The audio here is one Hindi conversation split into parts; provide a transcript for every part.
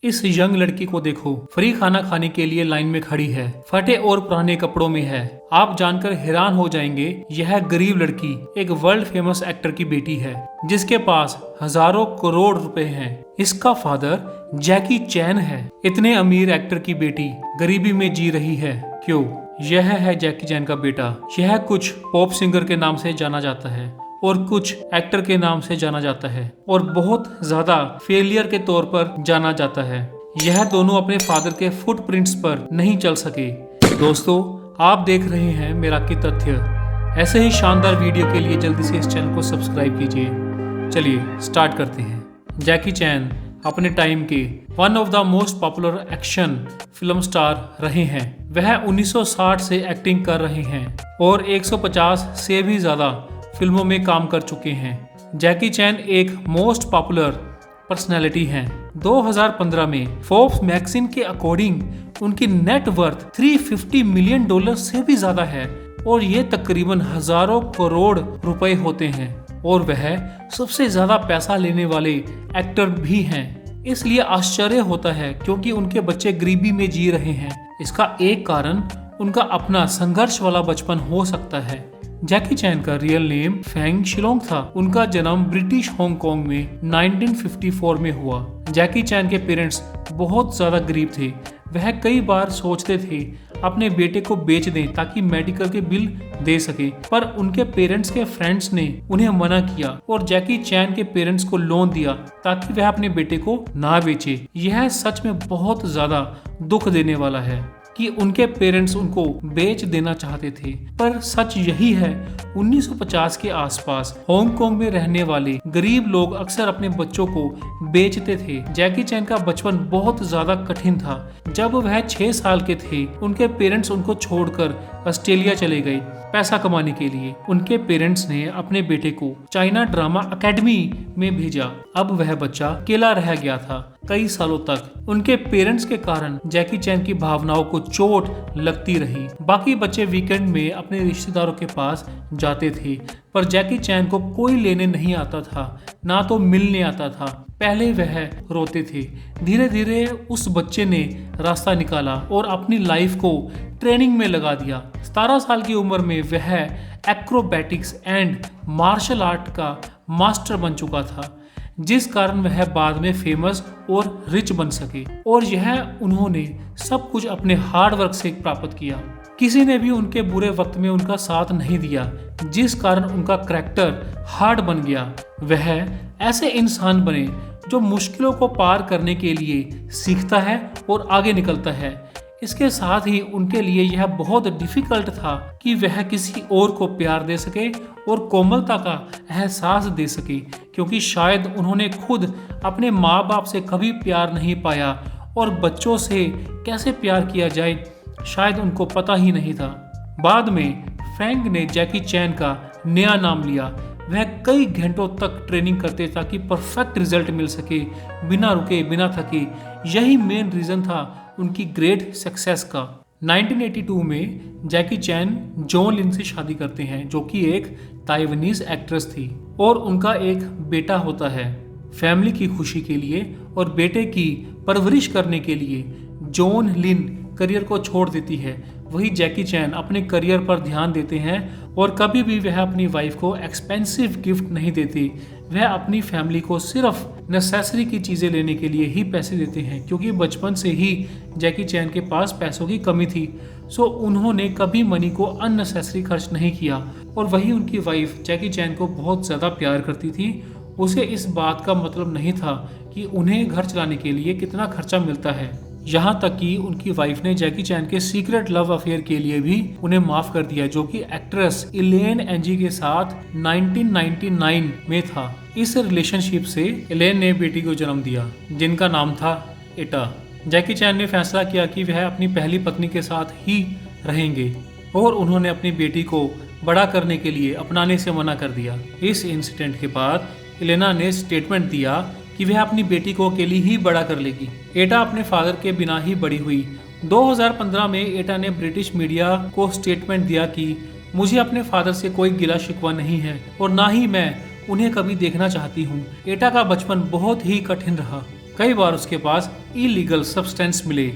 इस यंग लड़की को देखो, फ्री खाना खाने के लिए लाइन में खड़ी है, फटे और पुराने कपड़ों में है। आप जानकर हैरान हो जाएंगे, यह गरीब लड़की एक वर्ल्ड फेमस एक्टर की बेटी है, जिसके पास हजारों करोड़ रुपए हैं। इसका फादर जैकी चैन है। इतने अमीर एक्टर की बेटी गरीबी में जी रही है, क्यों? यह है जैकी चैन का बेटा। यह कुछ पॉप सिंगर के नाम से जाना जाता है और कुछ एक्टर के नाम से जाना जाता है और बहुत ज्यादा फेलियर के तौर पर जाना जाता है। यह दोनों अपने फादर के फुटप्रिंट्स पर नहीं चल सके। दोस्तों, आप देख रहे हैं मिराकी तथ्य। ऐसे ही शानदार वीडियो के लिए जल्दी से इस चैनल को सब्सक्राइब कीजिए। चलिए स्टार्ट करते हैं। जैकी चैन अपने टाइम के one of the most popular action film star रहे हैं। वह 1960 से एक्टिंग कर रहे हैं और 150 से भी ज्यादा फिल्मों में काम कर चुके हैं। जैकी चैन एक मोस्ट पॉपुलर पर्सनैलिटी हैं। 2015 में फोर्ब्स मैगजीन के अकॉर्डिंग उनकी नेट वर्थ $350 मिलियन से भी ज्यादा है और ये तकरीबन हजारों करोड़ रुपए होते हैं और वह सबसे ज्यादा पैसा लेने वाले एक्टर भी हैं। इसलिए आश्चर्य होता है क्योंकि उनके बच्चे गरीबी में जी रहे हैं। इसका एक कारण उनका अपना संघर्ष वाला बचपन हो सकता है। जैकी चैन का रियल नेम फेंग शिलोंग था। उनका जन्म ब्रिटिश हांगकांग में 1954 में हुआ। जैकी चैन के पेरेंट्स बहुत ज्यादा गरीब थे। वह कई बार सोचते थे अपने बेटे को बेच दें ताकि मेडिकल के बिल दे सके, पर उनके पेरेंट्स के फ्रेंड्स ने उन्हें मना किया और जैकी चैन के पेरेंट्स को लोन दिया ताकि वह अपने बेटे को ना बेचे। यह सच में बहुत ज्यादा दुख देने वाला है कि उनके पेरेंट्स उनको बेच देना चाहते थे, पर सच यही है 1950 के आसपास हांगकांग में रहने वाले गरीब लोग अक्सर अपने बच्चों को बेचते थे। जैकी चैन का बचपन बहुत ज्यादा कठिन था। जब वह 6 साल के थे, उनके पेरेंट्स उनको छोड़कर ऑस्ट्रेलिया चले गए पैसा कमाने के लिए। उनके पेरेंट्स ने अपने बेटे को चाइना ड्रामा एकेडमी में भेजा। अब वह बच्चा अकेला रह गया था कई सालों तक। उनके पेरेंट्स के कारण जैकी चैन की भावनाओं को चोट लगती रही। बाकी बच्चे वीकेंड में अपने रिश्तेदारों के पास जाते थे, पर जैकी चैन को कोई लेने नहीं आता था, ना तो मिलने आता था। पहले वह रोते थे। धीरे धीरे उस बच्चे ने रास्ता निकाला और अपनी लाइफ को ट्रेनिंग में लगा दिया। 17 साल की उम्र में वह एक्रोबैटिक्स एंड मार्शल आर्ट का मास्टर बन चुका था, जिस कारण वह बाद में फेमस और रिच बन सके। और यह उन्होंने सब कुछ अपने हार्ड वर्क से प्राप्त किया। किसी ने भी उनके बुरे वक्त में उनका साथ नहीं दिया, जिस कारण उनका करैक्टर हार्ड बन गया। वह ऐसे इंसान बने जो मुश्किलों को पार करने के लिए सीखता है और आगे निकलता है। इसके साथ ही उनके लिए यह बहुत डिफिकल्ट था कि वह किसी और को प्यार दे सके और कोमलता का एहसास दे सके, क्योंकि शायद उन्होंने खुद अपने माँ बाप से कभी प्यार नहीं पाया और बच्चों से कैसे प्यार किया जाए शायद उनको पता ही नहीं था। बाद में फेंग ने जैकी चैन का नया नाम लिया। वह कई घंटों तक ट्रेनिंग करते ताकि परफेक्ट रिजल्ट मिल सके, बिना रुके बिना थके। यही मेन रीजन था उनकी ग्रेट सक्सेस का। 1982 में जैकी चैन जॉन लिन से शादी करते हैं, जो कि एक ताइवानीज एक्ट्रेस थी, और उनका एक बेटा होता है। फैमिली की खुशी के लिए और बेटे की परवरिश करने के लिए जॉन लिन करियर को छोड़ देती है। वही जैकी चैन अपने करियर पर ध्यान देते हैं और कभी भी वह अपनी वाइफ को एक्सपेंसिव गिफ्ट नहीं देते। वह अपनी फैमिली को सिर्फ नेसेसरी की चीज़ें लेने के लिए ही पैसे देते हैं, क्योंकि बचपन से ही जैकी चैन के पास पैसों की कमी थी। सो उन्होंने कभी मनी को अननेसेसरी खर्च नहीं किया। और वही उनकी वाइफ जैकी चैन को बहुत ज़्यादा प्यार करती थी। उसे इस बात का मतलब नहीं था कि उन्हें घर चलाने के लिए कितना खर्चा मिलता है। यहाँ तक कि उनकी वाइफ ने जैकी चैन के सीक्रेट लव अफेयर के लिए भी उन्हें माफ कर दिया, जो कि एक्ट्रेस इलेन एंजी के साथ 1999 में था। इस रिलेशनशिप से इलेन ने बेटी को जन्म दिया, जिनका नाम था एटा। जैकी चैन ने फैसला किया कि वह अपनी पहली पत्नी के साथ ही रहेंगे और उन्होंने अपनी बेटी को बड़ा करने के लिए अपनाने से मना कर दिया। इस इंसिडेंट के बाद इलेना ने स्टेटमेंट दिया कि वह अपनी बेटी को अकेली ही बड़ा कर लेगी। एटा अपने फादर के बिना ही बड़ी हुई। 2015 में एटा ने ब्रिटिश मीडिया को स्टेटमेंट दिया कि मुझे अपने फादर से कोई गिला शिकवा नहीं है और ना ही मैं उन्हें कभी देखना चाहती हूँ। एटा का बचपन बहुत ही कठिन रहा। कई बार उसके पास इलीगल सब्सटेंस मिले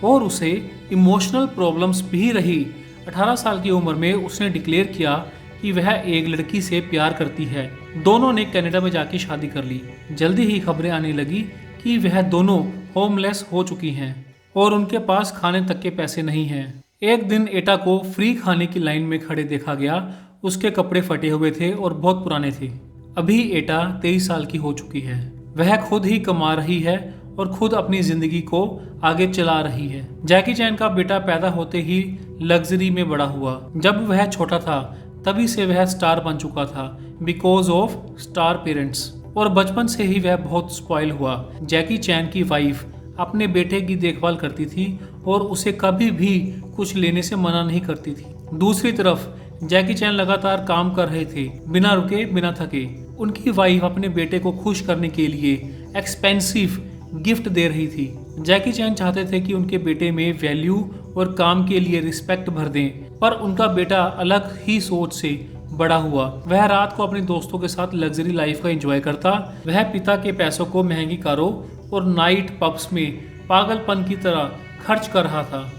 और उसे इमोशनल प्रॉब्लम्स भी रही। 18 साल की उम्र में उसने डिक्लेयर किया कि वह एक लड़की से प्यार करती है। दोनों ने कनाडा में जाके शादी कर ली। जल्दी ही खबरें आने लगी कि वह दोनों होमलेस हो चुकी हैं और उनके पास खाने तक के पैसे नहीं हैं। एक दिन एटा को फ्री खाने की लाइन में खड़े देखा गया। उसके कपड़े फटे हुए थे और बहुत पुराने थे। अभी एटा 23 साल की हो चुकी है। वह खुद ही कमा रही है और खुद अपनी जिंदगी को आगे चला रही है। जैकी चैन का बेटा पैदा होते ही लग्जरी में बड़ा हुआ। जब वह छोटा था तभी से वह स्टार बन चुका था बिकॉज ऑफ स्टार पेरेंट्स, और बचपन से ही वह बहुत स्पॉइल हुआ। जैकी चैन की वाइफ अपने बेटे की देखभाल करती थी और उसे कभी भी कुछ लेने से मना नहीं करती थी। दूसरी तरफ जैकी चैन लगातार काम कर रहे थे, बिना रुके बिना थके। उनकी वाइफ अपने बेटे को खुश करने के लिए एक्सपेंसिव गिफ्ट दे रही थी। जैकी चैन चाहते थे कि उनके बेटे में वैल्यू और काम के लिए रिस्पेक्ट भर दें, पर उनका बेटा अलग ही सोच से बड़ा हुआ। वह रात को अपने दोस्तों के साथ लग्जरी लाइफ का एंजॉय करता। वह पिता के पैसों को महंगी कारों और नाइट पब्स में पागलपन की तरह खर्च कर रहा था।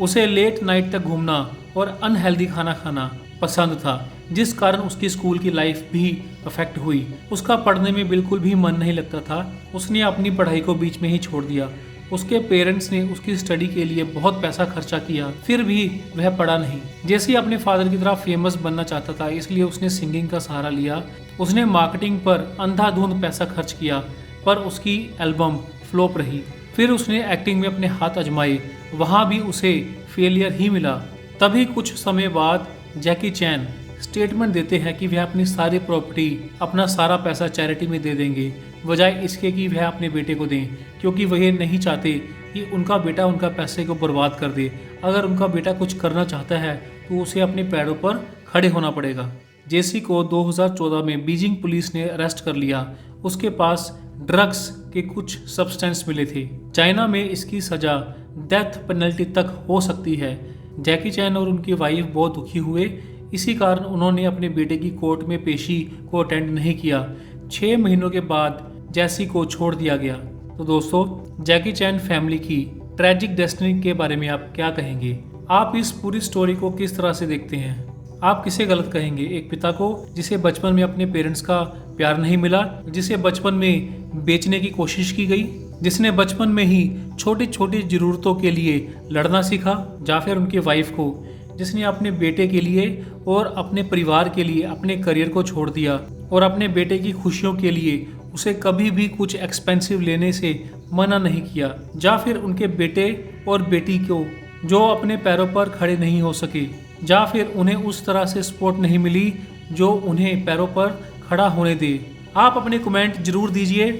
उसे लेट नाइट तक घूमना और अनहेल्दी खाना खाना पसंद था, जिस कारण उसकी स्कूल की लाइफ भी अफेक्ट हुई। उसका पढ़ने में बिल्कुल भी मन नहीं लगता था। उसने अपनी पढ़ाई को बीच में ही छोड़ दिया। उसके पेरेंट्स ने उसकी स्टडी के लिए बहुत पैसा खर्चा किया, फिर भी वह पढ़ा नहीं। जैसे ही अपने फादर की तरह फेमस बनना चाहता था, इसलिए उसने सिंगिंग का सहारा लिया। उसने मार्केटिंग पर अंधाधुंध पैसा खर्च किया, पर उसकी एल्बम फ्लॉप रही। फिर उसने एक्टिंग में अपने हाथ आजमाए, वहाँ भी उसे फेलियर ही मिला। तभी कुछ समय बाद जैकी चैन स्टेटमेंट देते हैं कि वह अपनी सारी प्रॉपर्टी, अपना सारा पैसा चैरिटी में दे देंगे, बजाय इसके कि वह अपने बेटे को दें, क्योंकि वह ये नहीं चाहते कि उनका बेटा उनका पैसे को बर्बाद कर दे। अगर उनका बेटा कुछ करना चाहता है तो उसे अपने पैरों पर खड़े होना पड़ेगा। जेसी को 2014 में बीजिंग पुलिस ने अरेस्ट कर लिया। उसके पास ड्रग्स के कुछ सब्सटेंस मिले थे। चाइना में इसकी सजा डेथ पेनल्टी तक हो सकती है। जैकी चैन और उनकी वाइफ बहुत दुखी हुए। इसी कारण उन्होंने अपने बेटे की कोर्ट में पेशी को अटेंड नहीं किया। 6 महीनों के बाद जैसी को छोड़ दिया गया। तो दोस्तों, जैकी चैन फैमिली की ट्रैजिक डेस्टिनी के बारे में आप क्या कहेंगे? आप इस पूरी स्टोरी को किस तरह से देखते हैं? आप किसे गलत कहेंगे? एक पिता को जिसे बचपन में अपने पेरेंट्स का प्यार नहीं मिला, जिसे बचपन में बेचने की कोशिश की गई, जिसने बचपन में ही छोटी छोटी जरूरतों के लिए लड़ना सीखा, या फिर उनकी वाइफ को जिसने अपने बेटे के लिए और अपने परिवार के लिए अपने करियर को छोड़ दिया और अपने बेटे की खुशियों के लिए उसे कभी भी कुछ एक्सपेंसिव लेने से मना नहीं किया, या फिर उनके बेटे और बेटी को जो अपने पैरों पर खड़े नहीं हो सके, या फिर उन्हें उस तरह से सपोर्ट नहीं मिली जो उन्हें पैरों पर खड़ा होने दे। आप अपने कमेंट जरूर दीजिए।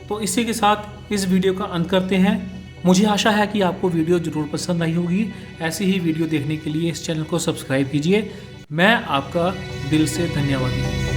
तो इसी के साथ इस वीडियो का अंत करते हैं। मुझे आशा है कि आपको वीडियो जरूर पसंद आई होगी। ऐसी ही वीडियो देखने के लिए इस चैनल को सब्सक्राइब कीजिए। मैं आपका दिल से धन्यवादी।